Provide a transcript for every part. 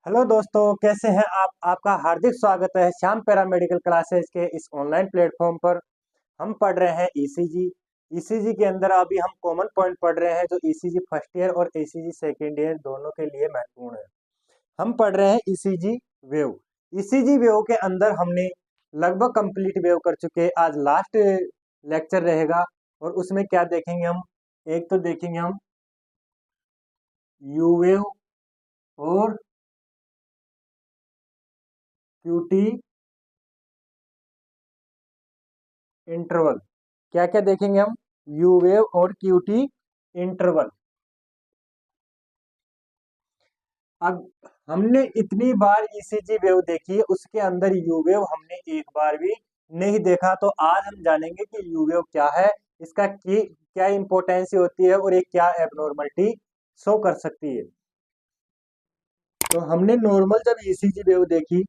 Hello दोस्तों, कैसे हैं आप? आपका हार्दिक स्वागत है श्याम पैरामेडिकल क्लासेस के इस ऑनलाइन प्लेटफॉर्म पर। हम पढ़ रहे हैं ईसीजी। ईसीजी के अंदर अभी हम कॉमन पॉइंट पढ़ रहे हैं जो ईसीजी फर्स्ट ईयर और ईसीजी सेकेंड ईयर दोनों के लिए महत्वपूर्ण है। हम पढ़ रहे हैं ईसीजी वेव। ईसीजी वेव के अंदर हमने लगभग कंप्लीट वेव कर चुके हैं। आज लास्ट लेक्चर रहेगा और उसमें क्या देखेंगे हम? एक तो देखेंगे हम यू वेव और क्यूटी इंटरवल। क्या क्या देखेंगे हम? यू वेव और क्यूटी इंटरवल। अब हमने इतनी बार ईसीजी वेव देखी है, उसके अंदर यू वेव हमने एक बार भी नहीं देखा। तो आज हम जानेंगे कि यू वेव क्या है, इसका क्या इंपॉर्टेंस होती है और ये क्या एबनॉर्मलिटी शो कर सकती है। तो हमने नॉर्मल जब ईसीजी वेव देखी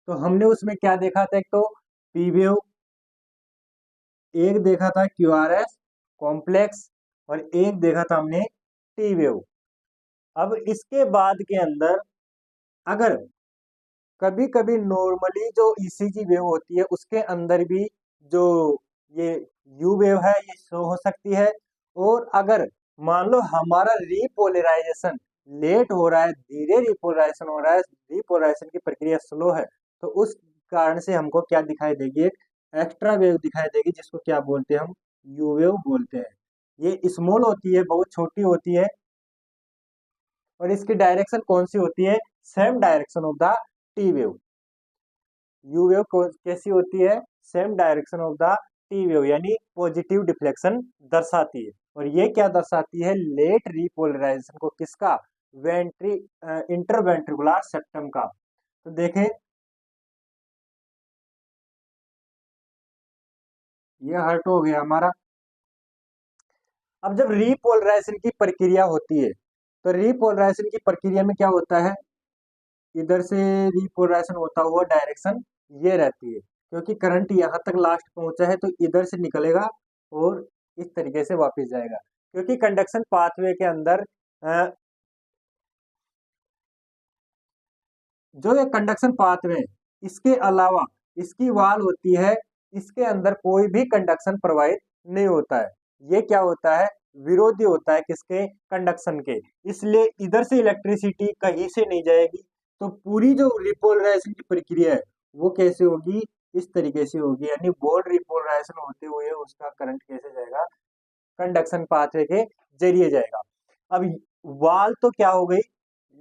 तो हमने उसमें क्या देखा था? एक तो पी वेव, एक देखा था क्यूआरएस कॉम्प्लेक्स और एक देखा था हमने टी वेव। अब इसके बाद के अंदर अगर कभी कभी नॉर्मली जो ईसीजी वेव होती है उसके अंदर भी जो ये यू वेव है ये शो हो सकती है। और अगर मान लो हमारा रिपोलराइजेशन लेट हो रहा है, धीरे रिपोलराइजेशन हो रहा है, रिपोलराइजेशन की प्रक्रिया स्लो है, तो उस कारण से हमको क्या दिखाई देगी? एक एक्स्ट्रा वेव दिखाई देगी जिसको क्या बोलते हैं हम? यू वेव बोलते हैं। ये स्मॉल होती है, बहुत छोटी होती है और इसकी डायरेक्शन कौन सी होती है? Same direction of the T wave. You wave कैसी होती है? Same direction of the T wave, यानी पॉजिटिव डिफ्लेक्शन दर्शाती है। और ये क्या दर्शाती है? लेट रिपोलराइजेशन को। किसका? वेंट्री इंटरवेंट्रिकुलर सेप्टम का। तो देखें, ये हर्ट हो गया हमारा। अब जब रिपोलराइजेशन की प्रक्रिया होती है तो रिपोलराइजेशन की प्रक्रिया में क्या होता है? इधर से रिपोलराइजेशन होता हुआ डायरेक्शन ये रहती है, क्योंकि करंट यहाँ तक लास्ट पहुंचा है तो इधर से निकलेगा और इस तरीके से वापस जाएगा। क्योंकि कंडक्शन पाथवे के अंदर जो ये कंडक्शन पाथवे है, इसके अलावा इसकी वाल होती है, इसके अंदर कोई भी कंडक्शन प्रवाहित नहीं होता है। ये क्या होता है? विरोधी होता है किसके? कंडक्शन के। इसलिए इधर से इलेक्ट्रिसिटी कहीं से नहीं जाएगी। तो पूरी जो रिपोलराइजेशन की प्रक्रिया है वो कैसे होगी? इस तरीके से होगी, यानी बोल्ड रिपोलराइजेशन होते हुए उसका करंट कैसे जाएगा? कंडक्शन पाथवे के जरिए जाएगा। अब वाल तो क्या हो गई?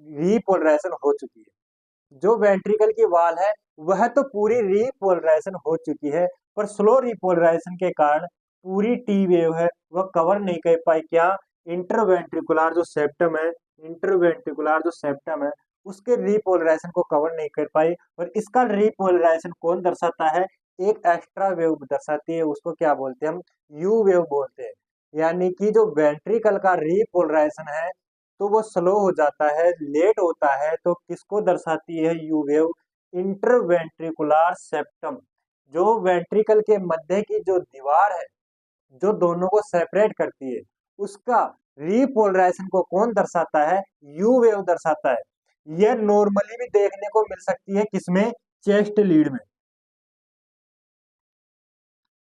रिपोलराइजेशन हो चुकी है। जो वेंट्रिकल की वाल है वह तो पूरी रिपोलराइजेशन हो चुकी है, पर स्लो रिपोलराइजेशन के कारण पूरी टी वेव है वह कवर नहीं कर पाई। क्या? इंटरवेंट्रिकुलर जो सेप्टम है, इंटरवेंट्रिकुलर जो सेप्टम है उसके रिपोलराइजेशन को कवर नहीं कर पाई। और इसका रिपोलराइजेशन कौन दर्शाता है? एक एक्स्ट्रा वेव दर्शाती है, उसको क्या बोलते हैं हम? यू वेव बोलते हैं। यानी कि जो वेंट्रिकल का रिपोलराइजेशन है तो वो स्लो हो जाता है, लेट होता है, तो किसको दर्शाती है यू वेव? Interventricular septum. जो वेंट्रिकल के मध्य की जो दीवार है जो दोनों को सेपरेट करती है उसका रिपोलराइजेशन को कौन दर्शाता है? यू वेव दर्शाता है। यह नॉर्मली भी देखने को मिल सकती है किसमें? चेस्ट लीड में।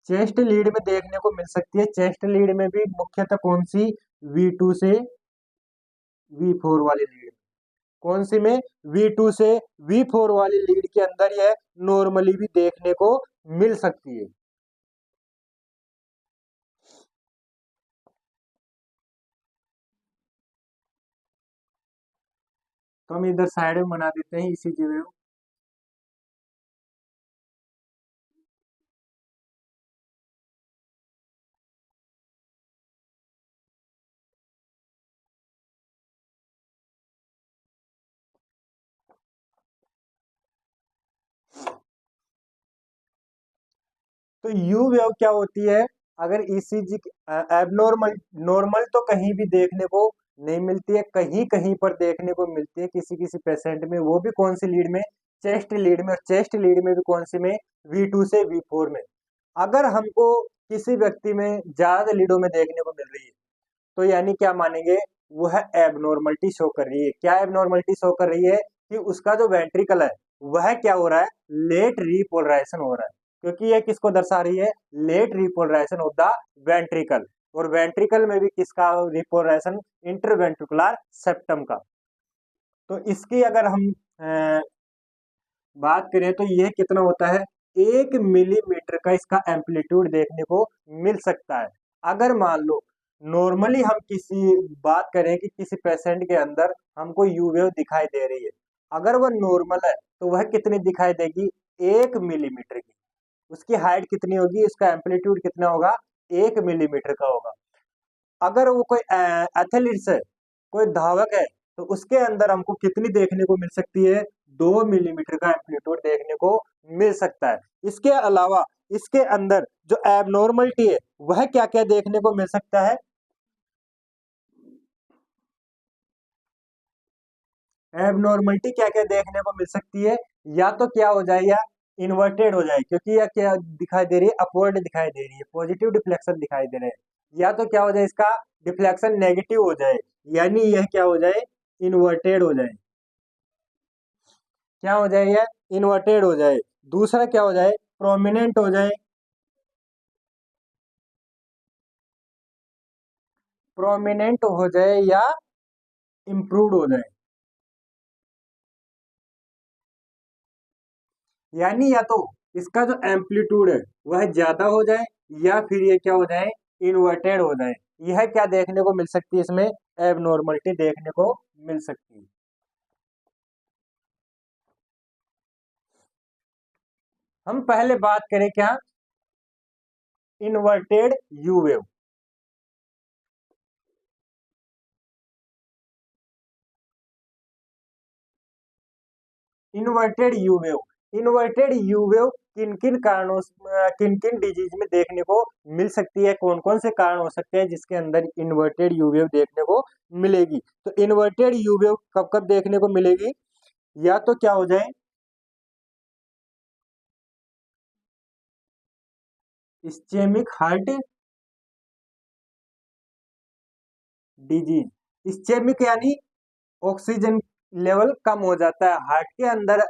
चेस्ट लीड में देखने को मिल सकती है। चेस्ट लीड में भी मुख्यतः कौन सी? V2 से V4 वाली लीड। कौन सी में? V2 से V4 वाली लीड के अंदर यह नॉर्मली भी देखने को मिल सकती है। तो हम इधर साइड में बना देते हैं इसी जगह। तो यू वेव क्या होती है? अगर ईसीजी एबनॉर्मल, नॉर्मल तो कहीं भी देखने को नहीं मिलती है, कहीं कहीं पर देखने को मिलती है किसी किसी पेशेंट में, वो भी कौन सी लीड में? चेस्ट लीड में। और चेस्ट लीड में भी कौन सी में? V2 से V4 में। अगर हमको किसी व्यक्ति में ज्यादा लीडों में देखने को मिल रही है तो यानी क्या मानेंगे? वो है एबनॉर्मलिटी शो कर रही है। क्या एबनॉर्मलिटी शो कर रही है कि उसका जो वेंट्रिकल है वह क्या हो रहा है, लेट रिपोलराइजेशन हो रहा है। क्योंकि ये किसको दर्शा रही है, late repolarization of the ventricle. और वेंट्रिकल में भी किसका रिपोलराइजेशन, इंटरवेंट्रिकुलर सेप्टम का। तो इसकी अगर हम बात करें तो यह कितना होता है, 1 मिलीमीटर का इसका एम्पलीट्यूड देखने को मिल सकता है। अगर मान लो नॉर्मली हम किसी बात करें कि किसी पेशेंट के अंदर हमको यू वेव दिखाई दे रही है, अगर वह नॉर्मल है तो वह कितनी दिखाई देगी, 1 मिलीमीटर की। उसकी हाइट कितनी होगी, उसका एम्पलीट्यूड कितना होगा, 1 मिलीमीटर का होगा। अगर वो कोई एथलीट्स है, कोई धावक है, तो उसके अंदर हमको कितनी देखने को मिल सकती है, 2 मिलीमीटर का एम्पलीट्यूड देखने को मिल सकता है। इसके अलावा इसके अंदर जो एबनॉर्मलिटी है वह क्या क्या देखने को मिल सकता है, एबनॉर्मलिटी क्या क्या देखने को मिल सकती है, या तो क्या हो जाए, या इन्वर्टेड हो जाए, क्योंकि यह क्या दिखाई दे रही है, अपवर्ड दिखाई दे रही है, पॉजिटिव डिफ्लेक्शन दिखाई दे रहे हैं। या तो क्या हो जाए, इसका डिफ्लेक्शन नेगेटिव हो जाए, यानी यह क्या हो जाए, इन्वर्टेड हो जाए। क्या हो जाए, यह इन्वर्टेड हो जाए। दूसरा क्या हो जाए, प्रोमिनेंट हो जाए, प्रोमिनेंट हो जाए या इम्प्रूव्ड हो जाए। यानी या तो इसका जो एम्पलीट्यूड है वह ज्यादा हो जाए, या फिर ये क्या हो जाए, इन्वर्टेड हो जाए। यह क्या देखने को मिल सकती है, इसमें एबनॉर्मलिटी देखने को मिल सकती है। हम पहले बात करें क्या, inverted you wave. Inverted you wave, inverted you wave किन किन कारणों, किन किन डिजीज में देखने को मिल सकती है, कौन कौन से कारण हो सकते हैं जिसके अंदर इन्वर्टेड यू वेव देखने को मिलेगी। तो इन्वर्टेड यू वेव कब कब देखने को मिलेगी, या तो क्या हो जाए, इस्चेमिक हार्ट डिजीज। इस्चेमिक यानी ऑक्सीजन लेवल कम हो जाता है हार्ट के अंदर,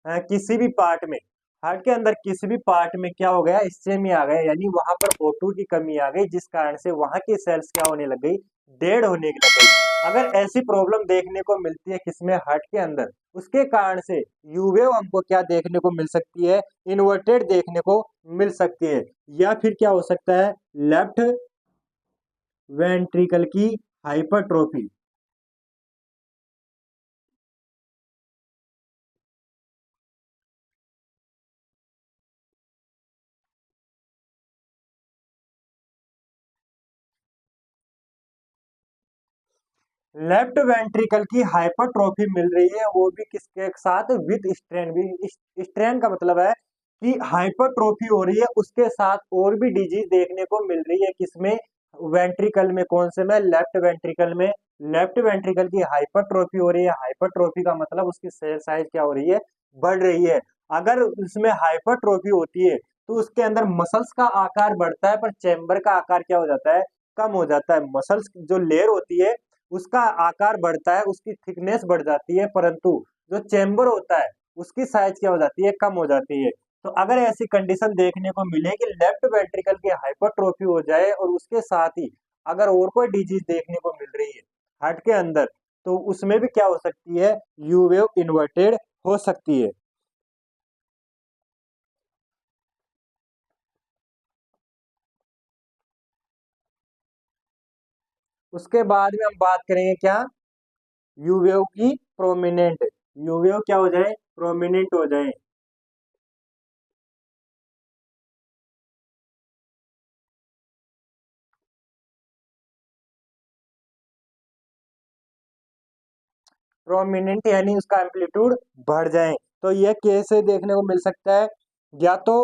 किसी भी पार्ट में, हार्ट के अंदर किसी भी पार्ट में क्या हो गया, इस्चेमिया आ गया, यानी वहां पर O2 की कमी आ गई, जिस कारण से वहां की सेल्स क्या होने लग गई, डेड होने लग गई। अगर ऐसी प्रॉब्लम देखने को मिलती है किसमें, हार्ट के अंदर, उसके कारण से यूवेव हमको क्या देखने को मिल सकती है, इन्वर्टेड देखने को मिल सकती है। या फिर क्या हो सकता है, लेफ्ट वेंट्रिकल की हाइपरट्रोफी। लेफ्ट वेंट्रिकल की हाइपरट्रोफी मिल रही है, वो भी किसके साथ, विद स्ट्रेन भी। स्ट्रेन का मतलब है कि हाइपरट्रोफी हो रही है, उसके साथ और भी डिजीज देखने को मिल रही है, किसमें, वेंट्रिकल में। कौन से में, लेफ्ट वेंट्रिकल में। लेफ्ट वेंट्रिकल की हाइपरट्रोफी हो रही है, हाइपरट्रोफी का मतलब उसकी सेल साइज क्या हो रही है, बढ़ रही है। अगर उसमें हाइपरट्रोफी होती है तो उसके अंदर मसल्स का आकार बढ़ता है, पर चेम्बर का आकार क्या हो जाता है, कम हो जाता है। मसल्स जो लेयर होती है उसका आकार बढ़ता है, उसकी थिकनेस बढ़ जाती है, परंतु जो चेम्बर होता है उसकी साइज क्या हो जाती है, कम हो जाती है। तो अगर ऐसी कंडीशन देखने को मिले कि लेफ्ट वेंट्रिकल की हाइपरट्रोफी हो जाए, और उसके साथ ही अगर और कोई डिजीज देखने को मिल रही है हार्ट के अंदर, तो उसमें भी क्या हो सकती है, यू वेव इन्वर्टेड हो सकती है। उसके बाद में हम बात करेंगे क्या, यू वेव की प्रोमिनेंट, यू वेव क्या हो जाए, प्रोमिनेंट हो जाए। प्रोमिनेंट यानी उसका एम्पलीट्यूड बढ़ जाए। तो यह कैसे देखने को मिल सकता है, या तो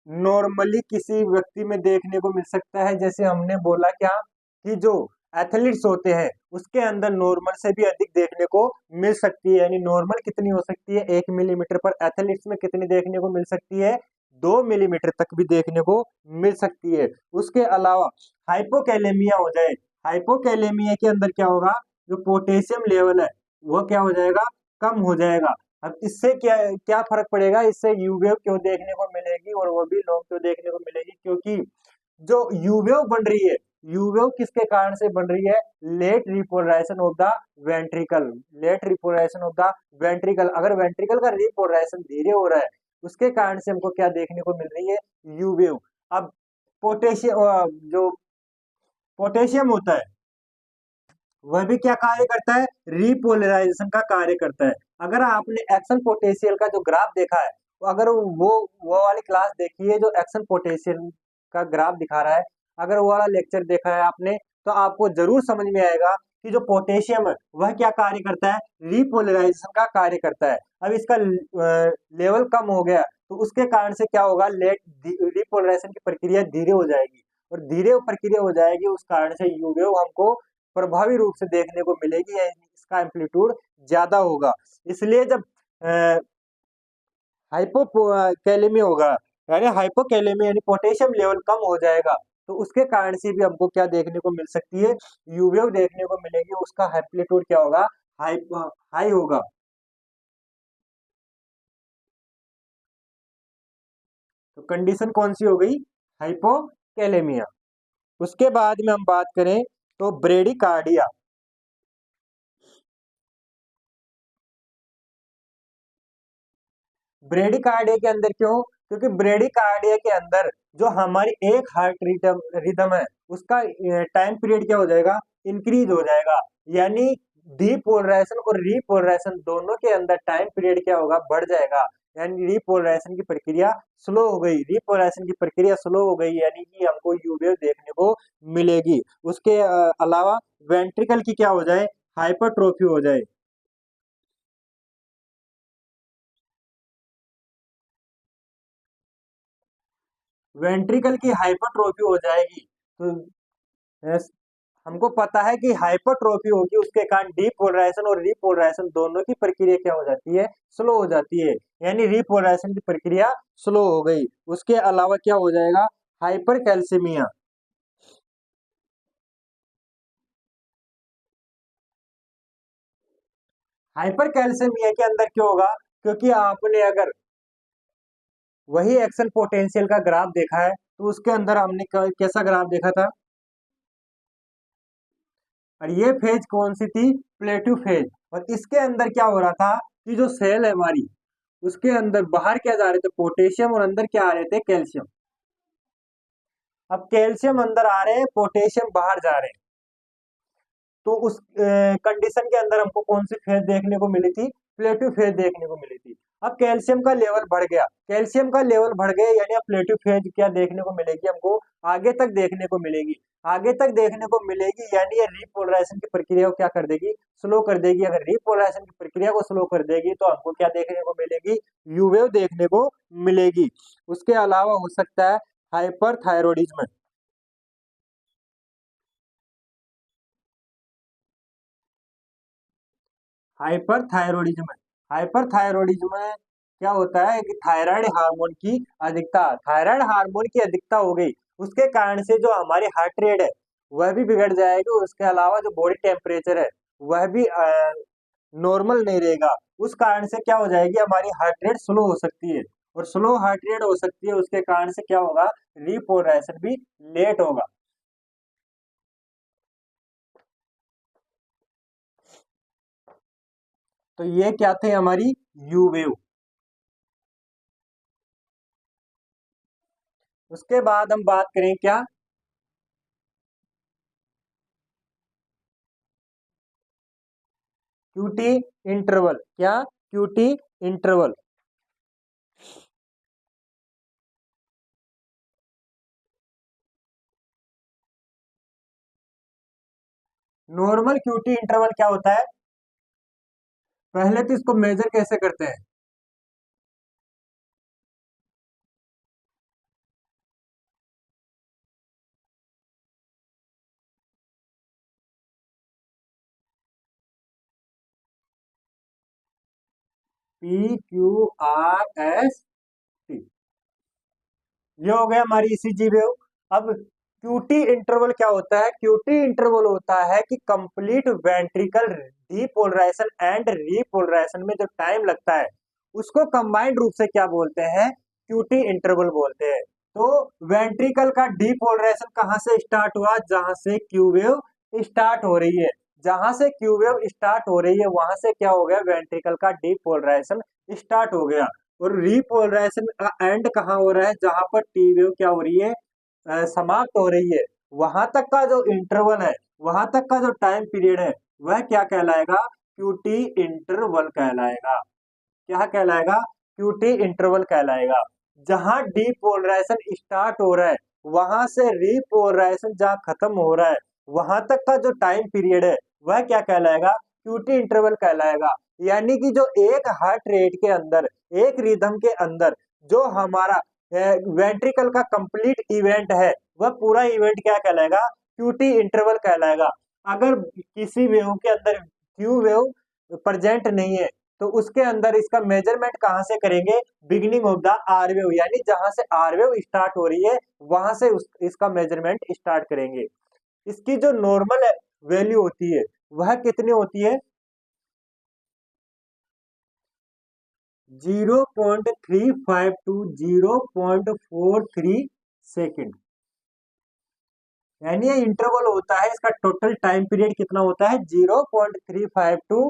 नॉर्मली किसी व्यक्ति में देखने को मिल सकता है, जैसे हमने बोला क्या कि जो एथलीट्स होते हैं उसके अंदर नॉर्मल से भी अधिक देखने को मिल सकती है। यानी नॉर्मल कितनी हो सकती है, 1 मिलीमीटर, पर एथलीट्स में कितनी देखने को मिल सकती है, 2 मिलीमीटर तक भी देखने को मिल सकती है। उसके अलावा हाइपोकैलेमिया हो जाए, हाइपोकैलेमिया के अंदर क्या होगा, जो पोटेशियम लेवल है वह क्या हो जाएगा, कम हो जाएगा। अब इससे क्या क्या फर्क पड़ेगा, इससे यूवेव क्यों देखने को मिलेगी और वो भी लॉन्ग क्यों देखने को मिलेगी, क्योंकि जो यूवेव बन रही है, यूवेव किसके कारण से बन रही है, late repolarization of the ventricle, late repolarization of the ventricle. अगर वेंट्रिकल का रिपोलराइजेशन धीरे हो रहा है उसके कारण से हमको क्या देखने को मिल रही है, यूवेव। अब पोटेशियम जो पोटेशियम होता है वह भी क्या कार्य करता है, रिपोलराइजेशन का कार्य करता है। अगर आपने एक्शन पोटेंशियल का जो ग्राफ देखा है, तो अगर वो वाली क्लास देखी है जो एक्शन पोटेंशियल का ग्राफ दिखा रहा है, अगर वो वाला लेक्चर देखा है आपने, तो आपको जरूर समझ में आएगा कि जो पोटेशियम है वह क्या कार्य करता है, रिपोलराइजेशन का कार्य करता है। अब इसका लेवल कम हो गया तो उसके कारण से क्या होगा, लेट रिपोलराइजेशन की प्रक्रिया धीरे हो जाएगी, और धीरे प्रक्रिया हो जाएगी उस कारण से यूवेव हमको प्रभावी रूप से देखने को मिलेगी, या इसका एम्पलीट्यूड ज्यादा होगा। इसलिए जब हाइपोकैलेमिया होगा, यानी हाइपोकैलेमिया यानी पोटेशियम लेवल कम हो जाएगा, तो उसके कारण से भी हमको क्या देखने को मिल सकती है, यूवेव देखने को मिलेगी, उसका एम्पलीट्यूड क्या होगा, हाई हाई होगा। तो कंडीशन कौन सी हो गई, हाइपोकैलेमिया। उसके बाद में हम बात करें तो ब्रेडिकार्डिया। ब्रेडिकार्डिया के अंदर क्यों, क्योंकि ब्रेडिकार्डिया के अंदर जो हमारी एक हार्ट रिदम रिदम है उसका टाइम पीरियड क्या हो जाएगा, इंक्रीज हो जाएगा। यानी डीपोलराइजेशन और रीपोलराइजेशन दोनों के अंदर टाइम पीरियड क्या होगा, बढ़ जाएगा। यानी रीपोलराइजेशन की प्रक्रिया स्लो हो गई, रीपोलराइजेशन की प्रक्रिया स्लो हो गई, यानी कि हमको यूवेव देखने को मिलेगी। उसके अलावा वेंट्रिकल की क्या हो जाए, हाइपरट्रोफी हो जाए। वेंट्रिकल की हाइपरट्रोफी हो जाएगी तो यस, हमको पता है कि हाइपरट्रोफी होगी, उसके कारण डीपोलराइजेशन और रीपोलराइजेशन दोनों की प्रक्रिया क्या हो जाती है, स्लो हो जाती है। यानी रीपोलराइजेशन की प्रक्रिया स्लो हो गई। उसके अलावा क्या हो जाएगा, हाइपर कैल्सिमिया। हाइपर कैल्सिमिया के अंदर क्यों होगा, क्योंकि आपने अगर वही एक्शन पोटेंशियल का ग्राफ देखा है तो उसके अंदर हमने कैसा ग्राफ देखा था, और ये फेज कौन सी थी, प्लेटिव फेज। और इसके अंदर क्या हो रहा था कि जो सेल है हमारी, उसके अंदर बाहर क्या जा रहे थे, पोटेशियम, और अंदर क्या आ रहे थे, कैल्शियम। अब कैल्शियम अंदर आ रहे हैं, पोटेशियम बाहर जा रहे हैं, तो उस कंडीशन के अंदर हमको कौन सी फेज देखने को मिली थी, प्लेटिव फेज देखने को मिली थी। अब कैल्शियम का लेवल बढ़ गया, कैल्शियम का लेवल बढ़ गया, यानी अब प्लेटिव फेज क्या देखने को मिलेगी, हमको आगे तक देखने को मिलेगी, आगे तक देखने को मिलेगी। यानी ये रीपोलराइजेशन की प्रक्रिया को क्या कर देगी, स्लो कर देगी। अगर रीपोलराइजेशन की प्रक्रिया को स्लो कर देगी तो हमको क्या देखने को मिलेगी, यूवेव देखने को मिलेगी। उसके अलावा हो सकता है हाइपरथायरॉयडिज्म। हाइपरथायरॉयडिज्म, हाइपरथायरॉयडिज्म में क्या होता है कि थायराइड हार्मोन की अधिकता, थायराइड हार्मोन की अधिकता हो गई, उसके कारण से जो हमारी हार्ट रेट है वह भी बिगड़ जाएगी। उसके अलावा जो बॉडी टेम्परेचर है वह भी नॉर्मल नहीं रहेगा। उस कारण से क्या हो जाएगी, हमारी हार्ट रेट स्लो हो सकती है, और स्लो हार्ट रेट हो सकती है, उसके कारण से क्या होगा, रिपोलराइजेशन भी लेट होगा। तो ये क्या थे, हमारी यू वेव। उसके बाद हम बात करें क्या, क्यूटी इंटरवल। क्या, QT interval. Normal cutie interval क्या होता है, पहले तो इसको मेजर कैसे करते हैं, P Q R S T, ये हो गया हमारी ईसीजी वेव। अब क्यूटी इंटरवल क्या होता है? क्यूटी इंटरवल होता है कि complete ventricle depolarization and repolarization में जो टाइम लगता है उसको कंबाइंड रूप से क्या बोलते हैं? क्यूटी इंटरवल बोलते हैं। तो वेंट्रिकल का डीपोलराइजेशन कहां से स्टार्ट हुआ? जहां से क्यू वेव स्टार्ट हो रही है। जहां से क्यू वेव स्टार्ट हो रही है वहां से क्या हो गया? वेंट्रिकल का डीपोलराइजेशन स्टार्ट हो गया। और रीपोलराइजेशन का एंड कहाँ हो रहा है? जहां पर टी वेव क्या हो रही है? समाप्त हो रही है। वहां तक का जो इंटरवल है, वहां तक का जो टाइम पीरियड है, वह क्या कहलाएगा? क्यूटी इंटरवल कहलाएगा। क्या कहलाएगा? क्यूटी इंटरवल कहलाएगा। जहां डीपोलराइजेशन स्टार्ट हो रहा है वहां से रीपोलराइजेशन जहां खत्म हो रहा है वहां तक का जो टाइम पीरियड है वह क्या कहलाएगा? क्यूटी इंटरवल कहलाएगा। यानी कि जो एक हार्ट रेट के अंदर, एक रिदम के अंदर जो हमारा वेंट्रिकल का कंप्लीट इवेंट है वह पूरा इवेंट क्या कहलाएगा? क्यूटी इंटरवल कहलाएगा। अगर किसी वेव के अंदर क्यू वेव प्रेजेंट नहीं है तो उसके अंदर इसका मेजरमेंट कहां से करेंगे? Beginning of the R wave, यानी जहां से आर वेव स्टार्ट हो रही है वहां से इसका मेजरमेंट स्टार्ट करेंगे। इसकी जो नॉर्मल वैल्यू होती है वह कितनी होती है? 0.352 0.43 सेकेंड। यानी ये इंटरवल होता है, इसका टोटल टाइम पीरियड कितना होता है? 0.352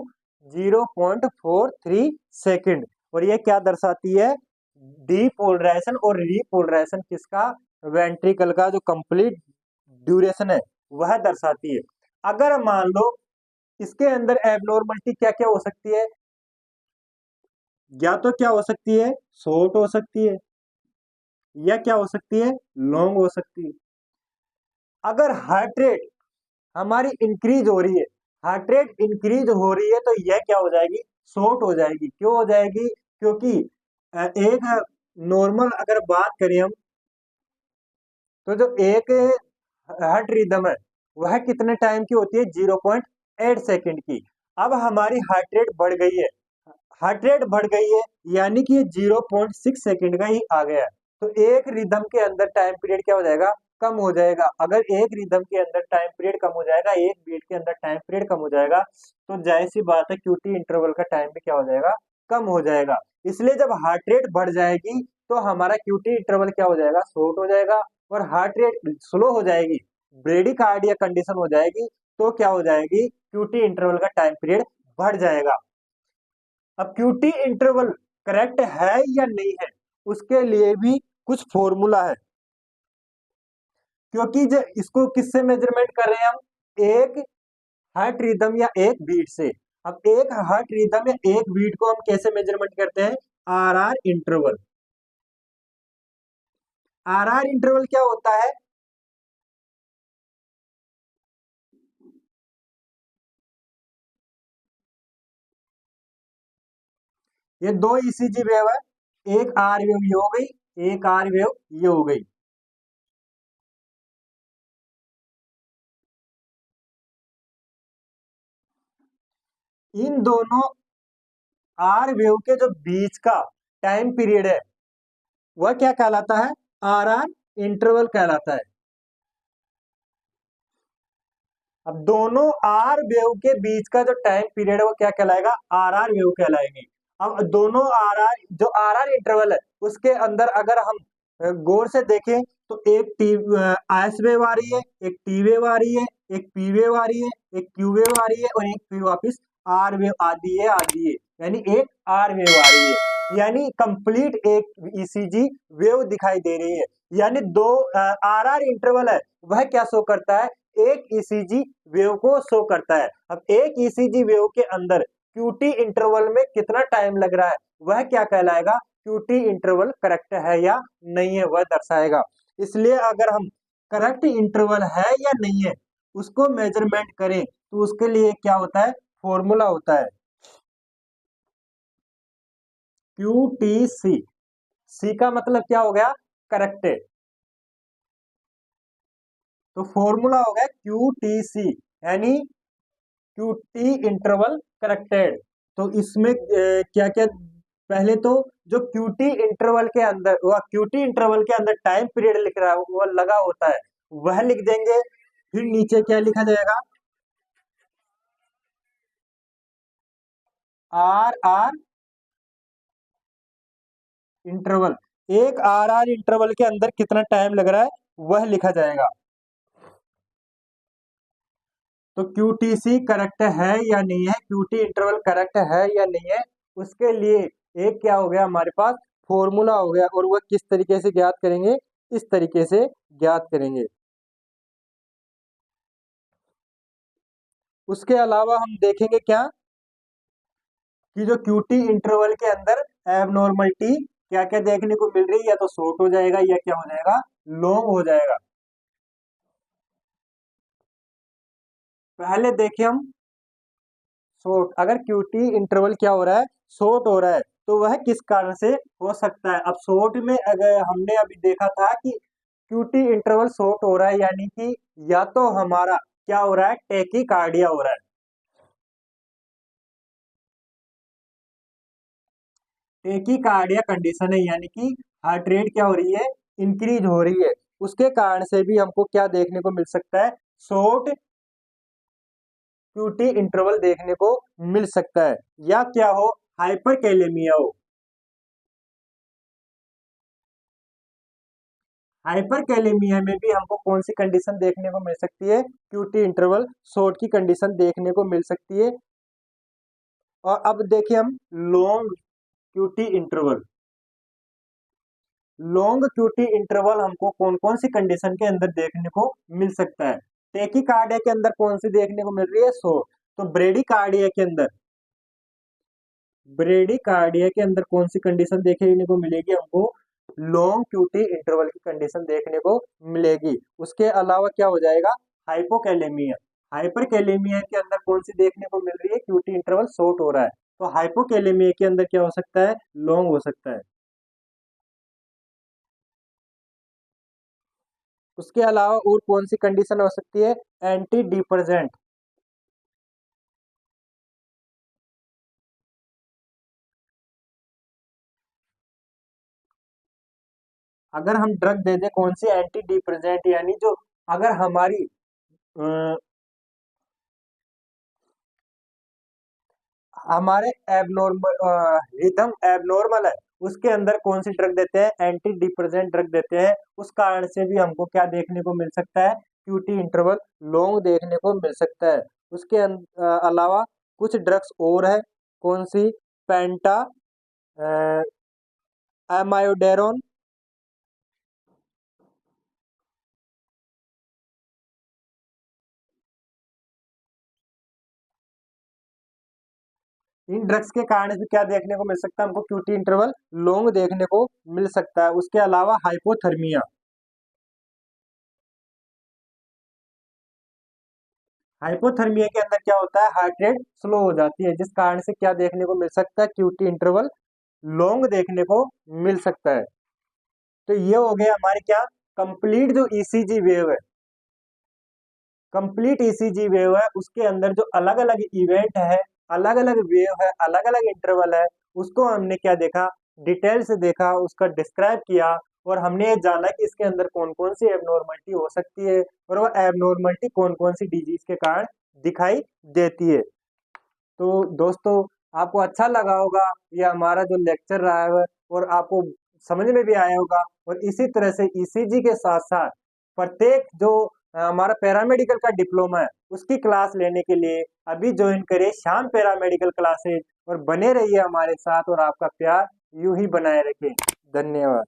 0.43 सेकेंड। और ये क्या दर्शाती है? डीपोलराइजेशन और रीपोलराइजेशन किसका? वेंट्रिकल का जो कंप्लीट ड्यूरेशन है वह दर्शाती है। अगर मान लो इसके अंदर एबनॉर्मलिटी क्या क्या हो सकती है? या तो क्या हो सकती है? शॉर्ट हो सकती है, या क्या हो सकती है? लॉन्ग हो सकती है। अगर हार्ट रेट हमारी इंक्रीज हो रही है, हार्ट रेट इंक्रीज हो रही है तो यह क्या हो जाएगी? शॉर्ट हो जाएगी। क्यों हो जाएगी? क्योंकि एक नॉर्मल अगर बात करें हम तो जो एक हार्ट रिदम है वह कितने टाइम की होती है? 0.8 सेकेंड की। अब हमारी हार्ट रेट बढ़ गई है, हार्ट रेट बढ़ गई है यानी कि ये 0.6 सेकेंड का ही आ गया है। तो एक रिदम के अंदर टाइम पीरियड क्या हो जाएगा? कम हो जाएगा। अगर एक रिदम के अंदर टाइम पीरियड कम हो जाएगा, एक बीट के अंदर टाइम पीरियड कम हो जाएगा तो जाहिर सी बात है क्यूटी इंटरवल का टाइम भी क्या हो जाएगा? कम हो जाएगा। इसलिए जब हार्ट रेट बढ़ जाएगी तो हमारा क्यूटी इंटरवल क्या हो जाएगा? शॉर्ट हो जाएगा। और हार्ट रेट स्लो हो जाएगी, ब्रेडिकार्डिया कंडीशन हो जाएगी तो क्या हो जाएगी? क्यूटी इंटरवल का टाइम पीरियड बढ़ जाएगा। अब क्यूटी इंटरवल करेक्ट है या नहीं है उसके लिए भी कुछ फॉर्मूला है। क्योंकि जो इसको किससे मेजरमेंट कर रहे हैं हम? एक हार्ट रिदम या एक बीट से। अब एक हार्ट रिदम या एक बीट को हम कैसे मेजरमेंट करते हैं? R R interval. R R interval क्या होता है? ये दो ईसीजी वेव है, एक आर वेव ये हो गई, एक आर वेव ये हो गई। इन दोनों आर वेव के जो बीच का टाइम पीरियड है वह क्या कहलाता है? आर आर इंटरवल कहलाता है। अब दोनों आर वेव के बीच का जो टाइम पीरियड है वो क्या कहलाएगा? आर आर वेव कहलाएंगे। अब दोनों आर आर जो आर आर इंटरवल है उसके अंदर अगर हम गौर से देखें तो एक टी एस वेव आ रही है, एक टी वेव आ रही है, एक पी वेव आ रही है, एक क्यू वेव आ रही है और एक फिर वापिस आर वेव आती है, यानी एक आर वेव आ रही है। यानी कंप्लीट एक ईसीजी वेव दिखाई दे रही है। यानी दो आर आर इंटरवल है वह क्या शो करता है? एक ईसीजी वेव को शो करता है। अब एक ईसीजी वेव के अंदर क्यूटी इंटरवल में कितना टाइम लग रहा है वह क्या कहलाएगा? क्यूटी इंटरवल करेक्ट है या नहीं है वह दर्शाएगा। इसलिए अगर हम करेक्ट इंटरवल है या नहीं है उसको मेजरमेंट करें तो उसके लिए क्या होता है? फॉर्मूला होता है क्यू टी सी। सी का मतलब क्या हो गया? करेक्ट। तो फॉर्मूला हो गया क्यू टी सी, यानी क्यूटी इंटरवल करेक्टेड। तो इसमें क्या क्या? पहले तो जो क्यूटी इंटरवल के अंदर, वह क्यूटी इंटरवल के अंदर टाइम पीरियड लिख रहा है वो लगा होता है वह लिख देंगे। फिर नीचे क्या लिखा जाएगा, आर आर इंटरवल, एक आर आर इंटरवल के अंदर कितना टाइम लग रहा है वह लिखा जाएगा। तो QTC करेक्ट है या नहीं है, QT इंटरवल करेक्ट है या नहीं है, उसके लिए एक क्या हो गया हमारे पास, फॉर्मूला हो गया। और वह किस तरीके से ज्ञात करेंगे, इस तरीके से ज्ञात करेंगे। उसके अलावा हम देखेंगे क्या, कि जो QT इंटरवल के अंदर एबनॉर्मलिटी क्या क्या देखने को मिल रही है, या तो शॉर्ट हो जाएगा या क्या हो जाएगा, लॉन्ग हो जाएगा। पहले देखें हम शॉर्ट, अगर QT इंटरवल क्या हो रहा है, शॉर्ट हो रहा है, तो वह किस कारण से हो सकता है। अब शॉर्ट में अगर हमने अभी देखा था कि QT इंटरवल शॉर्ट हो रहा है, यानी कि या तो हमारा क्या हो रहा है, टेकीकार्डिया हो रहा है। टेकीकार्डिया कंडीशन है, यानी कि हार्ट रेट क्या हो रही है, इंक्रीज हो रही है। उसके कारण से भी हमको क्या देखने को मिल सकता है, शॉर्ट QT इंटरवल देखने को मिल सकता है। या क्या हो, हाइपरकैलेमिया हो। हाइपरकैलेमिया में भी हमको कौन सी कंडीशन देखने को मिल सकती है, QT इंटरवल शॉर्ट की कंडीशन देखने को मिल सकती है। और अब देखिए हम long QT interval, long QT interval हमको कौन कौन सी कंडीशन के अंदर देखने को मिल सकता है। टेकीकार्डिया के अंदर कौन सी देखने को मिल रही है, शॉर्ट। तो ब्रेडीकार्डिया के अंदर, ब्रेडीकार्डिया के अंदर कौन सी कंडीशन देखने को मिलेगी हमको, लॉन्ग QT इंटरवल की कंडीशन देखने को मिलेगी। उसके अलावा क्या हो जाएगा, हाइपोकैलेमिया, हाइपरकैलेमिया के अंदर कौन सी देखने को मिल रही है, QT इंटरवल शॉर्ट हो रहा है, तो हाइपोकैलेमिया के अंदर क्या हो सकता है, लॉन्ग हो सकता है। उसके अलावा और कौन सी कंडीशन हो सकती है, एंटी डिप्रेसेंट, अगर हम ड्रग दे दें कौन सी, एंटी डिप्रेसेंट, यानी जो अगर हमारी हमारे एबनॉर्मल रिदम एबनॉर्मल है, उसके अंदर कौन सी ड्रग देते हैं, एंटी डिप्रेसेंट ड्रग देते हैं। उस कारण से भी हमको क्या देखने को मिल सकता है, QT इंटरवल लॉन्ग देखने को मिल सकता है। उसके अलावा कुछ ड्रग्स और है, कौन सी, पेंटा, एमायोडेरोन, इन ड्रग्स के कारण भी क्या देखने को मिल सकता है हमको, QT इंटरवल लॉन्ग देखने को मिल सकता है। उसके अलावा हाइपोथर्मिया, हाइपोथर्मिया के अंदर क्या होता है, हार्ट रेट स्लो हो जाती है, जिस कारण से क्या देखने को मिल सकता है, QT इंटरवल लॉन्ग देखने को मिल सकता है। तो ये हो गया हमारे क्या, कंप्लीट जो ECG वेव है, कंप्लीट ECG वेव है, उसके अंदर जो अलग अलग इवेंट है, अलग अलग वेव है, अलग अलग इंटरवल है, उसको हमने क्या देखा, डिटेल से देखा, उसका डिस्क्राइब किया। और हमने ये जाना कि इसके अंदर कौन कौन सी एबनॉर्मलिटी हो सकती है, और वह एबनॉर्मलिटी कौन कौन सी डिजीज के कारण दिखाई देती है। तो दोस्तों, आपको अच्छा लगा होगा ये हमारा जो लेक्चर रहा है, और आपको समझ में भी आया होगा। और इसी तरह से ECG के साथ साथ प्रत्येक जो हमारा पैरामेडिकल का डिप्लोमा है, उसकी क्लास लेने के लिए अभी ज्वाइन करें श्याम पैरामेडिकल क्लासेज, और बने रहिए हमारे साथ, और आपका प्यार यूं ही बनाए रखें। धन्यवाद।